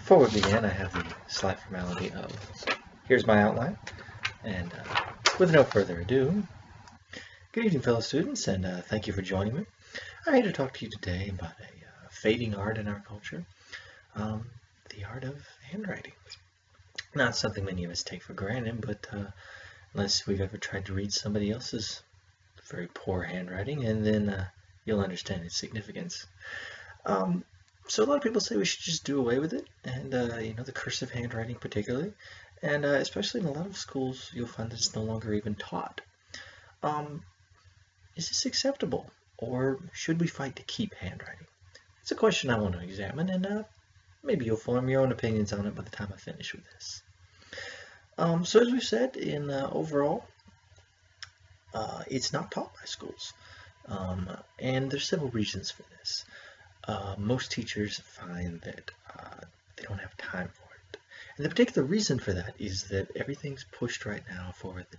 Before we begin, I have the slight formality of here's my outline, and with no further ado, good evening, fellow students, and thank you for joining me. I'm here to talk to you today about a fading art in our culture, the art of handwriting. Not something many of us take for granted, but unless we've ever tried to read somebody else's very poor handwriting, and then you'll understand its significance. So a lot of people say we should just do away with it, and the cursive handwriting particularly, and especially in a lot of schools, you'll find that it's no longer even taught. Is this acceptable, or should we fight to keep handwriting? It's a question I want to examine, and maybe you'll form your own opinions on it by the time I finish with this. So as we've said, in overall, it's not taught by schools, and there's several reasons for this. Most teachers find that they don't have time for it. And the particular reason for that is that everything's pushed right now for the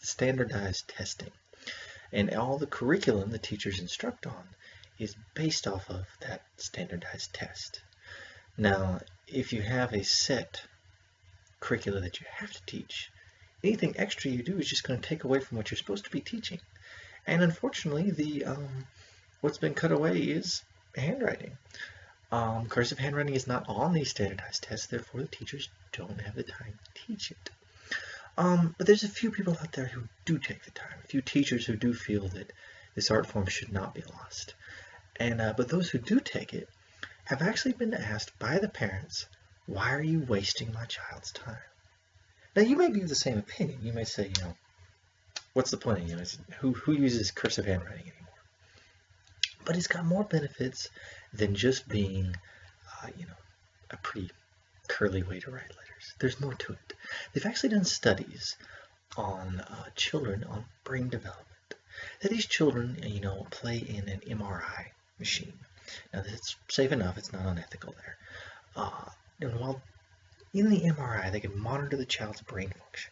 standardized testing. And all the curriculum the teachers instruct on is based off of that standardized test. Now, if you have a set curricula that you have to teach, anything extra you do is just going to take away from what you're supposed to be teaching. And unfortunately, what's been cut away is handwriting. Cursive handwriting is not on these standardized tests, therefore the teachers don't have the time to teach it. But there's a few people out there who do take the time, a few teachers who do feel that this art form should not be lost. And but those who do take it have actually been asked by the parents, why are you wasting my child's time? Now you may be of the same opinion. You may say, what's the point of who uses cursive handwriting anymore? But it's got more benefits than just being, a pretty curly way to write letters. There's more to it. They've actually done studies on children on brain development. That these children, play in an MRI machine. Now that's safe enough. It's not unethical there. And while in the MRI, they can monitor the child's brain function,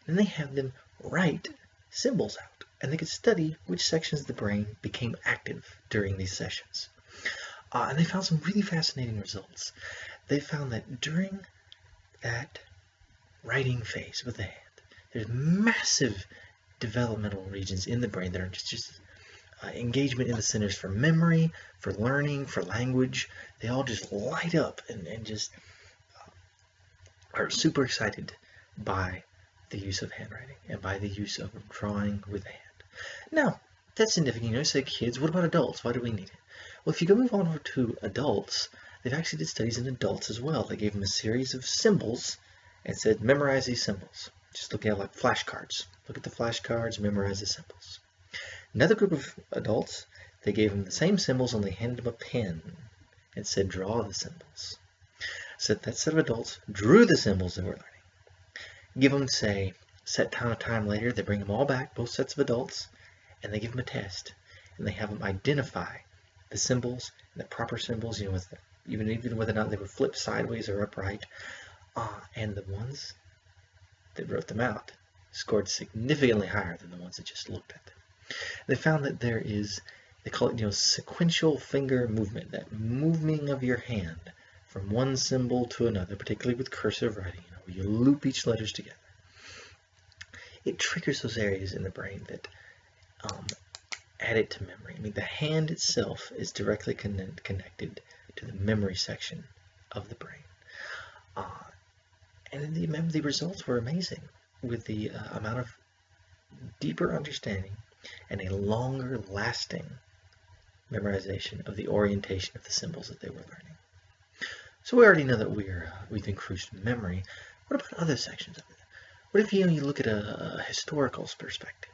and they have them write symbols out, and they could study which sections of the brain became active during these sessions. And they found some really fascinating results. They found that during that writing phase with the hand, there's massive developmental regions in the brain that are just engagement in the centers for memory, for learning, for language. They all just light up and just are super excited by the use of handwriting and by the use of drawing with the hand. Now, that's significant. You say kids, what about adults? Why do we need it? Well, if you go move on over to adults, they've actually did studies in adults as well. They gave them a series of symbols and said, memorize these symbols. Just look at like flashcards. Look at the flashcards, memorize the symbols. Another group of adults, they gave them the same symbols, only handed them a pen and said, draw the symbols. So that set of adults drew the symbols they were learning. Give them, say, set time later, they bring them all back, both sets of adults, and they give them a test, and they have them identify the symbols, and the proper symbols, even whether or not they were flipped sideways or upright, and the ones that wrote them out scored significantly higher than the ones that just looked at them. They found that there is, they call it, sequential finger movement, that moving of your hand from one symbol to another, particularly with cursive writing, where you loop each letters together. It triggers those areas in the brain that add it to memory. I mean, the hand itself is directly connected to the memory section of the brain. And the results were amazing with the amount of deeper understanding and a longer lasting memorization of the orientation of the symbols that they were learning. So we already know that we've increased memory. What about other sections of it? What if you look at a historical perspective?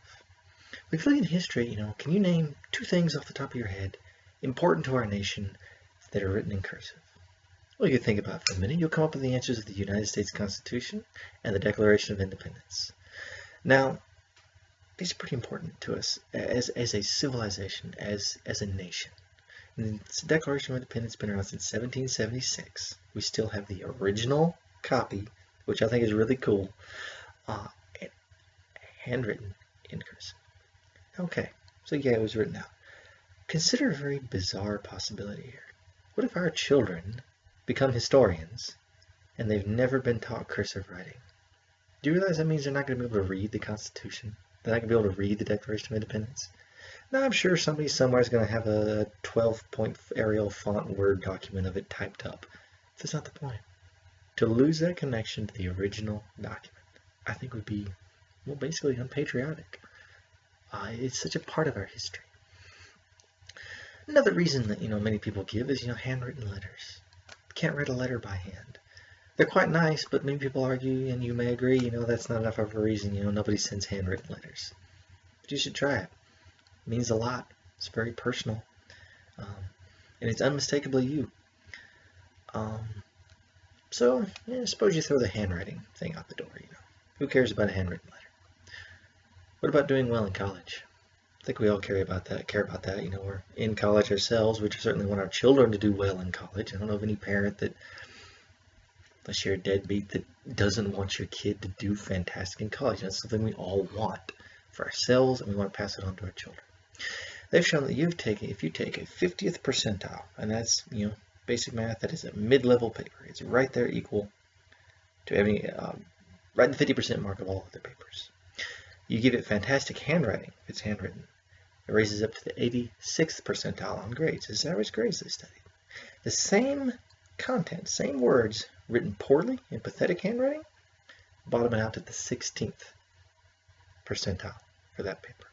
If you look at history, can you name two things off the top of your head important to our nation that are written in cursive? Well, you can think about it for a minute. You'll come up with the answers of the United States Constitution and the Declaration of Independence. Now, these are pretty important to us as a civilization, as a nation. And the Declaration of Independence has been around since 1776. We still have the original copy, which I think is really cool, handwritten in cursive. Okay, so yeah, it was written out. Consider a very bizarre possibility here. What if our children become historians, and they've never been taught cursive writing. Do you realize that means they're not going to be able to read the Constitution? They're not going to be able to read the Declaration of Independence? Now, I'm sure somebody somewhere is going to have a 12-point Arial font Word document of it typed up. That's not the point. To lose that connection to the original document, I think would be, well, basically unpatriotic. It's such a part of our history. Another reason that, many people give is, handwritten letters. Can't write a letter by hand. They're quite nice, but many people argue, and you may agree, that's not enough of a reason. Nobody sends handwritten letters. But you should try it. It means a lot. It's very personal. And it's unmistakably you. So, suppose you throw the handwriting thing out the door, Who cares about a handwritten letter? What about doing well in college? I think we all care about that. We're in college ourselves. We certainly want our children to do well in college. I don't know of any parent that, unless you're a deadbeat, that doesn't want your kid to do fantastic in college. That's something we all want for ourselves, and we want to pass it on to our children. They've shown that if you take a 50th percentile, and that's, basic math, that is a mid-level paper. It's right there equal to having, right in the 50% mark of all other papers. You give it fantastic handwriting, if it's handwritten. It raises up to the 86th percentile on grades. This is average grades they studied. The same content, same words, written poorly in pathetic handwriting, bottoming out to the 16th percentile for that paper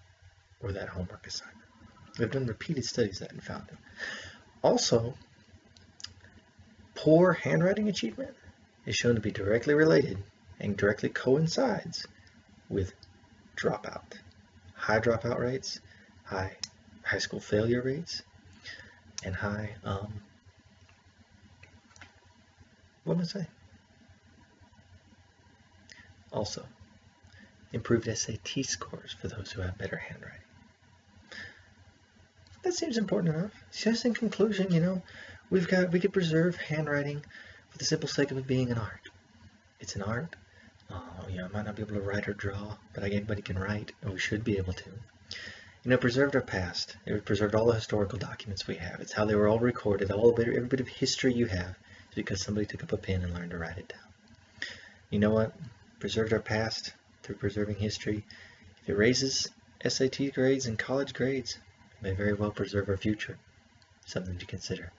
or that homework assignment. They've done repeated studies of that and found it. Also, poor handwriting achievement is shown to be directly related and directly coincides with dropout. High dropout rates, high high school failure rates, and high, what did I say? Also, improved SAT scores for those who have better handwriting. That seems important enough. Just in conclusion, we could preserve handwriting for the simple sake of it being an art. It's an art. I might not be able to write or draw, but anybody can write, and we should be able to. It preserved our past. It preserved all the historical documents we have. It's how they were all recorded. Every bit of history you have is because somebody took up a pen and learned to write it down. You know what? Preserved our past through preserving history. If it raises SAT grades and college grades, it may very well preserve our future. Something to consider.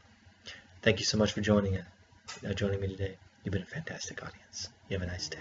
Thank you so much for joining me today. You've been a fantastic audience. You have a nice day.